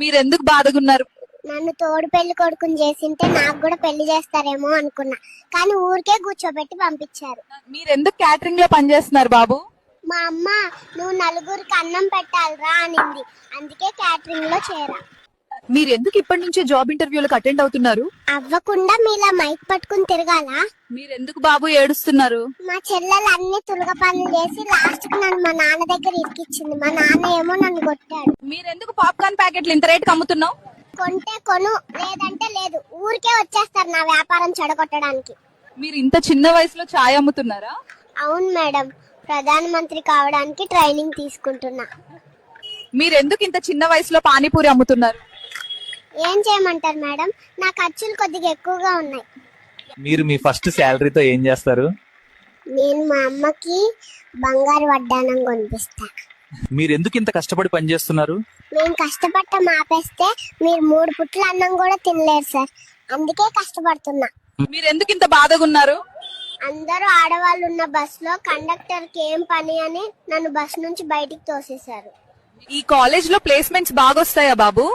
మీరెందుకు బాధగున్నారు? నన్ను తోడు పెళ్లి కొడుకుని చేసింటే నాకు కూడా పెళ్లి చేస్తారేమో అనుకున్నా, కానీ ఊరికే కూర్చోబెట్టి పంపించారు. మీరెందుకు క్యాటరింగ్ లో పనిచేస్తున్నారు బాబు? మా అమ్మ నువ్వు నలుగురికి అన్నం పెట్టాలిరా అనింది, అందుకే క్యాటరింగ్ లో చేరా. మీరెందుకు ఇప్పటి నుంచే జాబ్ ఇంటర్వ్యూలకు అటెండ్ అవుతున్నారు? అవ్వకుండా మీలా మైక్ పట్టుకుని తిరగాలా? మీరెందుకు బాబు ఏడుస్తున్నారు? మా చెల్లెలు అన్ని తులగ పనులు చేసి లాస్ట్ కి నన్ను మా నాన్న దగ్గర ఇరికిచ్చింది. మా నాన్న ఏమో నన్ను కొట్టాడు. మీరెందుకు పాప్కార్న్ ప్యాకెట్లు ఇంత రేటుకి అమ్ముతున్నావు? కొంటే కొను, లేదంటే లేదు. ఊరికే వచ్చేస్తారు నా వ్యాపారం చెడగొట్టడానికి. మీరు ఇంత చిన్న వయసులో ఛాయ్ అమ్ముతున్నారా? అవును మేడం, ప్రధానమంత్రి కావడానికి ట్రైనింగ్ తీసుకుంటున్నా. మీరెందుకు ఇంత చిన్న వయసులో పానీపూరి అమ్ముతున్నారు? ఏం చేయమంటారు మేడం, నా ఖర్చులు కొద్దిగా ఎక్కువగా ఉన్నాయి. మీరు మీ ఫస్ట్ శాలరీతో ఏం చేస్తారు? నేను మా అమ్మకి బంగారు వడ్డానం కొనిపిస్తా. మీరు ఎందుకు ఇంత కష్టపడి పని చేస్తున్నారు? మేము కష్టపడటం ఆపేస్తే మీరు 3 పుట్ల అన్నం కూడా తినలేరు సార్, అందుకే కష్టపడుతున్నా. మీరెందుకు ఇంత బాధగున్నారు? అందరూ ఆడవాళ్ళు ఉన్న బస్ లో కండక్టర్ కి ఏం పని అని నన్ను బస్ నుంచి బయటికి తోసేశారు. ఈ కాలేజ్ లో ప్లేస్మెంట్స్ బాగా వస్తాయా బాబు?